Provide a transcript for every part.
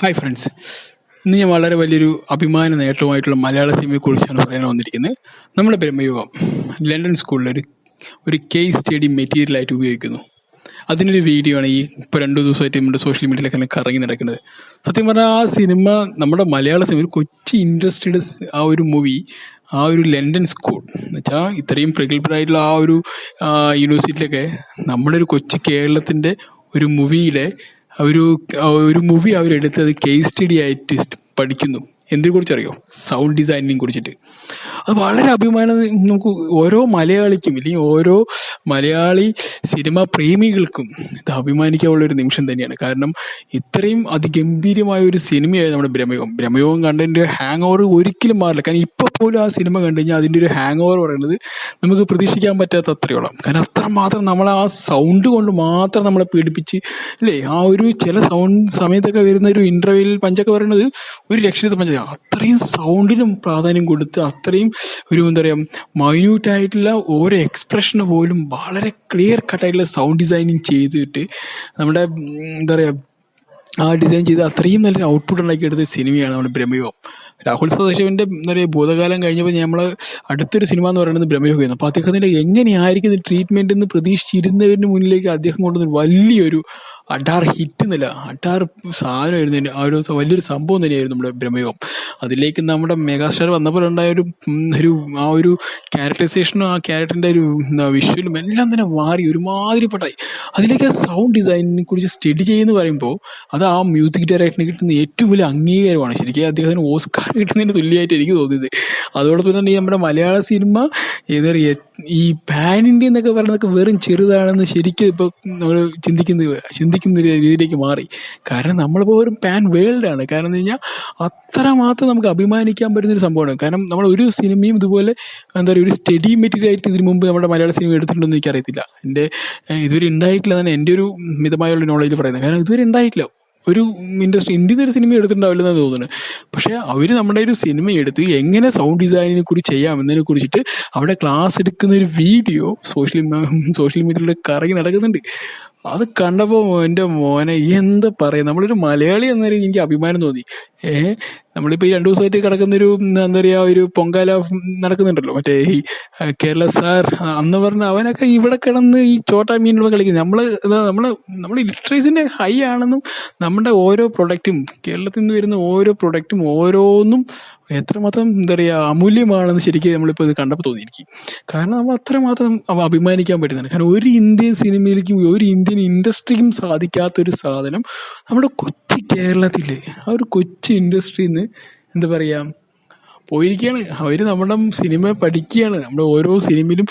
Hi friends, ഇന്ന് ഞാൻ വളരെ വലിയൊരു അഭിമാന നേട്ടവുമായിട്ടുള്ള മലയാള സിനിമയെക്കുറിച്ചാണ് പറയാൻ വന്നിരിക്കുന്നത്. നമ്മുടെ ബ്രഹ്മയുഗം ലണ്ടൻ സ്കൂളിൽ ഒരു കേസ് സ്റ്റഡി മെറ്റീരിയലായിട്ട് ഉപയോഗിക്കുന്നു. അതിനൊരു വീഡിയോ ആണ് ഈ ഇപ്പോൾ 2 ദിവസമായിട്ട് നമ്മുടെ സോഷ്യൽ മീഡിയയിലൊക്കെ കറങ്ങി നടക്കുന്നത്. സത്യം പറഞ്ഞാൽ ആ സിനിമ നമ്മുടെ മലയാള സിനിമ ഒരു കൊച്ചി ഇൻഡസ്ട്രിയുടെ ആ ഒരു മൂവി, ആ ഒരു ലണ്ടൻ സ്കൂൾ എന്ന് വെച്ചാൽ ഇത്രയും പ്രഗത്ഭരായിട്ടുള്ള ആ ഒരു യൂണിവേഴ്സിറ്റിയിലൊക്കെ നമ്മുടെ ഒരു കൊച്ചു കേരളത്തിൻ്റെ ഒരു മൂവിയിലെ ഒരു ഒരു മൂവി അവരെടുത്തത് കേസ് സ്റ്റഡി ആയിട്ട് പഠിക്കുന്നു. എന്തിനെ കുറിച്ച് അറിയോ? സൗണ്ട് ഡിസൈനിനെ കുറിച്ചിട്ട്. അത് വളരെ അഭിമാനം. നമുക്ക് ഓരോ മലയാളിക്കും അല്ലെങ്കിൽ ഓരോ മലയാളി സിനിമാ പ്രേമികൾക്കും ഇത് അഭിമാനിക്കാനുള്ളൊരു നിമിഷം തന്നെയാണ്. കാരണം ഇത്രയും അതിഗംഭീരമായ ഒരു സിനിമയായി നമ്മുടെ ബ്രഹ്മയുഗം കണ്ടതിൻ്റെ ഹാങ് ഓവർ ഒരിക്കലും മാറില്ല. കാരണം ഇപ്പോൾ പോലും ആ സിനിമ കണ്ടു കഴിഞ്ഞാൽ അതിൻ്റെ ഒരു ഹാങ് ഓവർ പറയുന്നത് നമുക്ക് പ്രതീക്ഷിക്കാൻ പറ്റാത്ത അത്രയോളം. കാരണം അത്രമാത്രം നമ്മൾ ആ സൗണ്ട് കൊണ്ട് മാത്രം നമ്മളെ പീഡിപ്പിച്ച് അല്ലേ. ആ ഒരു ചില സൗണ്ട് സമയത്തൊക്കെ വരുന്ന ഒരു ഇൻ്റർവ്യൂവിൽ പഞ്ചൊക്കെ പറയുന്നത് ഒരു രക്ഷത്തെ പഞ്ച അത്രയും സൗണ്ടിനും പ്രാധാന്യം കൊടുത്ത് അത്രയും ഒരു എന്താ പറയുക മൈന്യൂട്ടായിട്ടുള്ള ഓരോ എക്സ്പ്രഷന് പോലും വളരെ ക്ലിയർ കട്ടായിട്ടുള്ള സൗണ്ട് ഡിസൈനിങ് ചെയ്തിട്ട് നമ്മുടെ എന്താ പറയുക ആ ഡിസൈൻ ചെയ്ത് അത്രയും നല്ലൊരു ഔട്ട്പുട്ട് ഉണ്ടാക്കിയെടുത്ത സിനിമയാണ് നമ്മുടെ ബ്രഹ്മയുഗം. രാഹുൽ സദാശിവൻ്റെ എന്താ പറയുക ഭൂതകാലം കഴിഞ്ഞപ്പോൾ നമ്മൾ അടുത്തൊരു സിനിമ എന്ന് പറയുന്നത് ബ്രഹ്മയുഗമായിരുന്നു. അപ്പോൾ അദ്ദേഹത്തിൻ്റെ എങ്ങനെയായിരിക്കും ഇത് ട്രീറ്റ്മെൻറ്റ് എന്ന് പ്രതീക്ഷിച്ചിരുന്നവരുടെ മുന്നിലേക്ക് അദ്ദേഹം കൊണ്ടുവന്ന വലിയൊരു അഡാർ ഹിറ്റ് എന്നല്ല, അഡാർ സാധനമായിരുന്നു. ആ ഒരു വലിയൊരു സംഭവം തന്നെയായിരുന്നു നമ്മുടെ ബ്രഹ്മയുഗം. അതിലേക്ക് നമ്മുടെ മെഗാസ്റ്റാർ വന്നപ്പോൾ ഉണ്ടായ ഒരു ആ ഒരു ക്യാരക്ടറൈസേഷനും ആ ക്യാരക്ടറിൻ്റെ ഒരു വിഷ്വലും എല്ലാം തന്നെ മാറി ഒരുമാതിരിപ്പെട്ടായി. അതിലേക്ക് ആ സൗണ്ട് ഡിസൈനിനെ കുറിച്ച് സ്റ്റഡി ചെയ്യുമെന്ന് പറയുമ്പോൾ അത് ആ മ്യൂസിക് ഡയറക്ടറിന് കിട്ടുന്ന ഏറ്റവും വലിയ അംഗീകാരമാണ്. ശരിക്കും അദ്ദേഹത്തിന് ഓസ്കാർ കിട്ടുന്നതിന് തുല്യമായിട്ട് എനിക്ക് തോന്നിയത്. അതോടൊപ്പം തന്നെ നമ്മുടെ മലയാള സിനിമ എന്താ പറയുക ഈ പാൻ ഇന്ത്യ എന്നൊക്കെ പറയുന്നതൊക്കെ വെറും ചെറുതാണെന്ന് ശരിക്കും ഇപ്പോൾ നമ്മൾ ചിന്തിക്കുന്ന രീതിയിലേക്ക് മാറി. കാരണം നമ്മളിപ്പോൾ ഒരു പാൻ വേൾഡാണ്. കാരണം എന്ന് കഴിഞ്ഞാൽ അത്രമാത്രം നമുക്ക് അഭിമാനിക്കാൻ പറ്റുന്നൊരു സംഭവമാണ്. കാരണം നമ്മൾ ഒരു സിനിമയും ഇതുപോലെ എന്താ പറയുക ഒരു സ്റ്റഡി മെറ്റീരിയൽ ആയിട്ട് ഇതിനു മുമ്പ് നമ്മുടെ മലയാള സിനിമ എടുത്തിട്ടുണ്ടെന്ന് എനിക്കറിയത്തില്ല. ഇതുവരെ ഉണ്ടായിട്ടില്ല എന്നാണ് എൻ്റെ ഒരു മിതമായുള്ള നോളജിൽ പറയുന്നത്. കാരണം ഇതുവരെ ഉണ്ടായിട്ടില്ല ഒരു ഇൻഡസ്ട്രി ഇന്ത്യയിൽ ഒരു സിനിമ എടുത്തിട്ടുണ്ടാവില്ലെന്നാണ് തോന്നുന്നത്. പക്ഷേ അവർ നമ്മുടെ ഒരു സിനിമ എടുത്ത് എങ്ങനെ സൗണ്ട് ഡിസൈനിനെ കുറിച്ച് ചെയ്യാമെന്നതിനെ കുറിച്ചിട്ട് അവിടെ ക്ലാസ് എടുക്കുന്ന ഒരു വീഡിയോ സോഷ്യൽ മീഡിയയിൽ കറങ്ങി നടക്കുന്നുണ്ട്. അത് കണ്ടപ്പോൾ എൻ്റെ മോനെ എന്താ പറയുക, നമ്മളൊരു മലയാളി എന്നൊരു എനിക്ക് അഭിമാനം തോന്നി. നമ്മളിപ്പോൾ ഈ 2 ദിവസമായിട്ട് കിടക്കുന്നൊരു എന്താ പറയുക ഒരു പൊങ്കാല നടക്കുന്നുണ്ടല്ലോ, മറ്റേ ഈ കേരള സാർ അന്ന് പറഞ്ഞ അവനൊക്കെ ഇവിടെ കിടന്ന് ഈ ചോട്ടാ മീനുകൾ കളിക്കുന്നത്. നമ്മൾ ലിറ്ററേസിൻ്റെ ഹൈ ആണെന്നും നമ്മുടെ ഓരോ പ്രൊഡക്റ്റും കേരളത്തിൽ നിന്ന് വരുന്ന ഓരോ പ്രൊഡക്റ്റും ഓരോന്നും എത്രമാത്രം എന്താ പറയുക അമൂല്യമാണെന്ന് ശരിക്കും നമ്മളിപ്പോൾ ഇത് കണ്ടപ്പോൾ തോന്നിയിരിക്കും. കാരണം നമ്മൾ അത്രമാത്രം അഭിമാനിക്കാൻ പറ്റുന്നതാണ്. കാരണം ഒരു ഇന്ത്യൻ സിനിമയിലേക്കും ഒരു ഇന്ത്യൻ ഇൻഡസ്ട്രിക്കും സാധിക്കാത്തൊരു സാധനം നമ്മുടെ കൊച്ചി കേരളത്തിൽ ആ ഒരു കൊച്ചി ഇൻഡസ്ട്രിയിൽ നിന്ന് എന്താ പറയുക പോയിരിക്കുകയാണ്. അവർ നമ്മുടെ സിനിമ പഠിക്കുകയാണ്. നമ്മുടെ ഓരോ സിനിമയിലും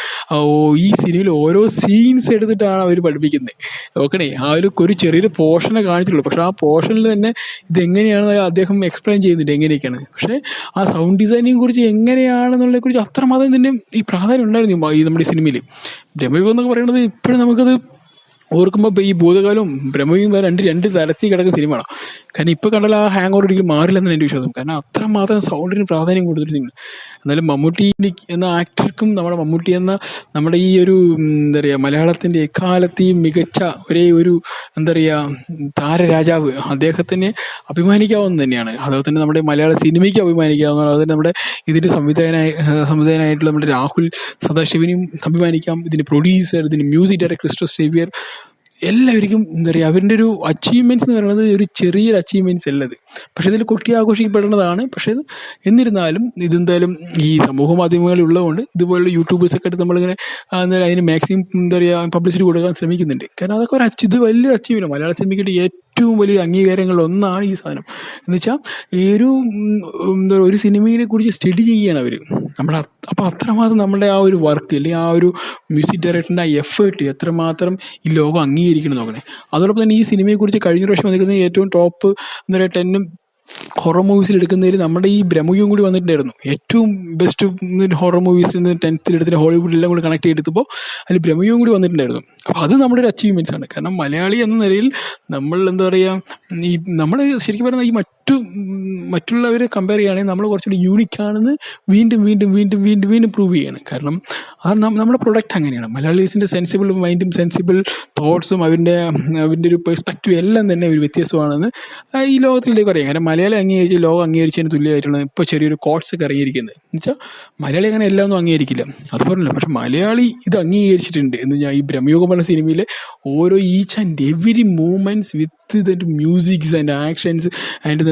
ഈ സിനിമയിൽ ഓരോ സീൻസ് എടുത്തിട്ടാണ് അവർ പഠിപ്പിക്കുന്നത്. നോക്കണേ, ആ ഒരു ചെറിയൊരു പോർഷനെ കാണിച്ചുള്ളൂ. പക്ഷെ ആ പോർഷനിൽ തന്നെ ഇതെങ്ങനെയാണെന്ന് അദ്ദേഹം എക്സ്പ്ലെയിൻ ചെയ്യുന്നുണ്ട് എങ്ങനെയൊക്കെയാണ്. പക്ഷേ ആ സൗണ്ട് ഡിസൈനിനെ കുറിച്ച് എങ്ങനെയാണെന്നുള്ളതിനെ കുറിച്ച് അത്രമാത്രം തന്നെ ഈ പ്രാധാന്യം ഉണ്ടായിരുന്നു ഈ നമ്മുടെ സിനിമയിൽ. ബ്രഹ്മയുഗം എന്നൊക്കെ പറയുന്നത് ഇപ്പോഴും നമുക്കത് ഓർക്കുമ്പോൾ ഇപ്പോൾ ഈ ഭൂതകാലവും ബ്രഹ്മയും രണ്ട് തരത്തിൽ കിടക്കുന്ന സിനിമയാണ്. കാരണം ഇപ്പോൾ കണ്ടാൽ ആ ഹാങ് ഓവർ ഒരിക്കലും മാറില്ലെന്നാണ് എൻ്റെ വിശ്വാസം. കാരണം അത്രമാത്രം സൗണ്ടിന് പ്രാധാന്യം കൊടുത്തൊരു സിനിമ. എന്നാലും മമ്മൂട്ടി എന്ന ആക്ടർക്കും മമ്മൂട്ടി എന്ന നമ്മുടെ ഈ ഒരു എന്താ പറയുക മലയാളത്തിൻ്റെ എക്കാലത്തെയും മികച്ച ഒരു എന്താ പറയുക താരരാജാവ്, അദ്ദേഹത്തിന് അഭിമാനിക്കാവുന്ന തന്നെയാണ്. അതുപോലെ തന്നെ നമ്മുടെ മലയാള സിനിമയ്ക്ക് അഭിമാനിക്കാവുന്നതാണ്. അതുപോലെ നമ്മുടെ ഇതിൻ്റെ സംവിധായകനായിട്ടുള്ള നമ്മുടെ രാഹുൽ സദാശിവനും അഭിമാനിക്കാം. ഇതിൻ്റെ പ്രൊഡ്യൂസർ, ഇതിൻ്റെ മ്യൂസിക് ഡയറക്ടർ ക്രിസ്റ്റോഫ് സേവ്യർ, എല്ലാവർക്കും എന്താ പറയുക അവരുടെ ഒരു അച്ചീവ്മെൻറ്റ്സ് എന്ന് പറയുന്നത് ഒരു ചെറിയൊരു അച്ചീവ്മെൻറ്റ്സ് അല്ലത്. പക്ഷേ ഇതിൽ കൊട്ടി ആഘോഷിക്കപ്പെടേണ്ടതാണ്. പക്ഷേ എന്നിരുന്നാലും ഇതെന്തായാലും ഈ സമൂഹ മാധ്യമങ്ങളിൽ ഉള്ളതുകൊണ്ട് ഇതുപോലുള്ള യൂട്യൂബേഴ്സൊക്കെ ആയിട്ട് നമ്മളിങ്ങനെ അതിന് മാക്സിമം എന്താ പറയുക പബ്ലിസിറ്റി കൊടുക്കാൻ ശ്രമിക്കുന്നുണ്ട്. കാരണം അതൊക്കെ ഇത് വലിയൊരു അച്ചീവ്മെൻറ്റ്. മലയാള സിനിമയ്ക്ക് ഏറ്റവും വലിയ അംഗീകാരങ്ങളിൽ ഒന്നാണ് ഈ സാധനം. എന്ന് വെച്ചാൽ ഈ എന്താ പറയുക ഒരു സിനിമയെ കുറിച്ച് സ്റ്റഡി ചെയ്യുകയാണ് അവർ. അപ്പോൾ അത്രമാത്രം നമ്മുടെ ആ ഒരു വർക്ക് അല്ലെങ്കിൽ ആ ഒരു മ്യൂസിക് ഡയറക്ടറിൻ്റെ ആ എഫേർട്ട് എത്രമാത്രം ഈ ലോകം അംഗീകരിക്കണം നോക്കണേ. അതോടൊപ്പം തന്നെ ഈ സിനിമയെക്കുറിച്ച് കഴിഞ്ഞ പ്രാവശ്യം വന്നിരിക്കുന്ന ഏറ്റവും ടോപ്പ് എന്താ പറയുക 10 ഹൊറർ മൂവീസിൽ എടുക്കുന്നതിൽ നമ്മുടെ ഈ ബ്രഹ്മയുഗം കൂടി വന്നിട്ടുണ്ടായിരുന്നു. ഏറ്റവും ബെസ്റ്റ് ഹൊറർ മൂവീസ് 10th എടുത്തിട്ട് ഹോളിവുഡിലെല്ലാം കൂടി കണക്ട് ചെയ്തെടുത്തപ്പോൾ അതിൽ ബ്രഹ്മയുഗം കൂടി വന്നിട്ടുണ്ടായിരുന്നു. അപ്പോൾ അത് നമ്മുടെ ഒരു അച്ചീവ്മെൻറ്റ്സ് ആണ്. കാരണം മലയാളി എന്ന നിലയിൽ നമ്മൾ എന്താ പറയുക നമ്മൾ ശരിക്കും പറഞ്ഞാൽ ഈ മറ്റുള്ളവരെ കമ്പയർ ചെയ്യുകയാണെങ്കിൽ നമ്മൾ കുറച്ചുകൂടി യൂണിക്കാണെന്ന് വീണ്ടും വീണ്ടും വീണ്ടും വീണ്ടും വീണ്ടും പ്രൂവ് ചെയ്യാണ്. കാരണം അത് നമ്മുടെ പ്രൊഡക്റ്റ് അങ്ങനെയാണ്. മലയാളീസിൻ്റെ സെൻസിബിൾ മൈൻഡും സെൻസിബിൾ തോട്ട്സും അവൻ്റെ ഒരു പെർസ്പെക്റ്റീവ് എല്ലാം തന്നെ ഒരു വ്യത്യസ്തമാണെന്ന് ഈ ലോകത്തിലേക്ക് അറിയാം. കാരണം മലയാളം അംഗീകരിച്ച് ലോകം അംഗീകരിച്ചതിന് തുല്യമായിട്ടുള്ള ഇപ്പോൾ ചെറിയൊരു കോട്ട്സ് ഒക്കെ ഇറങ്ങിയിരിക്കുന്നത് എന്ന് വെച്ചാൽ മലയാളി അങ്ങനെ എല്ലാം ഒന്നും അംഗീകരിക്കില്ല, അതുപോലല്ല. പക്ഷെ മലയാളി ഇത് അംഗീകരിച്ചിട്ടുണ്ട് എന്ന് ഞാൻ ഈ ബ്രഹ്മയുഗം പറഞ്ഞ സിനിമയിലെ ഓരോ each and every moments with that musics and actions and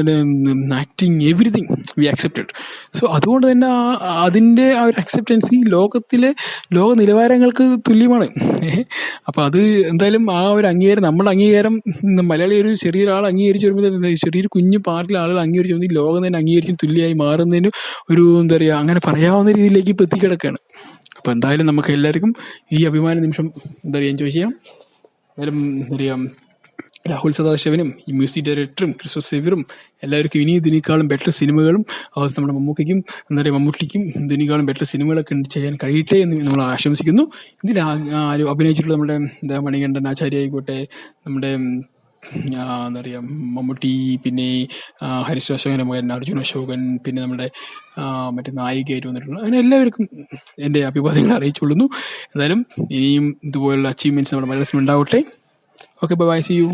acting everything V accepted. So അതുകൊണ്ട് തന്നെ അതിൻ്റെ ആ ഒരു അക്സെപ്റ്റൻസ് ഈ ലോക നിലവാരങ്ങൾക്ക് തുല്യമാണ്. അപ്പോൾ അത് എന്തായാലും ആ ഒരു അംഗീകാരം, നമ്മുടെ അംഗീകാരം മലയാളി ഒരു ചെറിയൊരാൾ അംഗീകരിച്ച് വരുമ്പോൾ, ചെറിയൊരു കുഞ്ഞു പാർട്ടിലെ ആളുകൾ അംഗീകരിച്ച് വരുമ്പോൾ ഈ ലോകം തന്നെ അംഗീകരിച്ചും തുല്യമായി മാറുന്നതിന് ഒരു എന്താ പറയുക, അങ്ങനെ പറയാവുന്ന രീതിയിലേക്ക് ഇപ്പോൾ എത്തിക്കിടക്കുകയാണ്. അപ്പോൾ എന്തായാലും നമുക്ക് എല്ലാവർക്കും ഈ അഭിമാന നിമിഷം എന്താ പറയുക എൻജോയ് ചെയ്യാം. എന്തായാലും എന്താ പറയുക, രാഹുൽ സദാശിവനും ഈ മ്യൂസിക് ഡയറക്ടറും ക്രിസ്റ്റോഫർ സേവ്യറും എല്ലാവർക്കും ഇനി ഇതിനേക്കാളും ബെറ്റർ സിനിമകളും നമ്മുടെ മമ്മൂക്കയ്ക്കും എന്താ പറയുക മമ്മൂട്ടിക്കും ഇതിനേക്കാളും ബെറ്റർ സിനിമകളൊക്കെ ചെയ്യാൻ കഴിയട്ടെ എന്ന് നമ്മൾ ആശംസിക്കുന്നു. ഇതിൽ അഭിനയിച്ചിട്ടുള്ള നമ്മുടെ മണികണ്ഠൻ ആചാര്യ ആയിക്കോട്ടെ, നമ്മുടെ എന്താ പറയുക മമ്മൂട്ടി, പിന്നെ ഹരീഷ് അശോകൻ്റെ മകൻ അർജുൻ അശോകൻ, പിന്നെ നമ്മുടെ മറ്റേ നായികയായിട്ട് വന്നിട്ടുള്ള അങ്ങനെ എല്ലാവർക്കും എൻ്റെ അഭിപ്രായങ്ങൾ അറിയിച്ചുകൊള്ളുന്നു. എന്തായാലും ഇനിയും ഇതുപോലുള്ള അച്ചീവ്മെൻറ്റ്സ് നമ്മുടെ മലയാളത്തിൽ ഉണ്ടാവട്ടെ. Okay, bye, see U.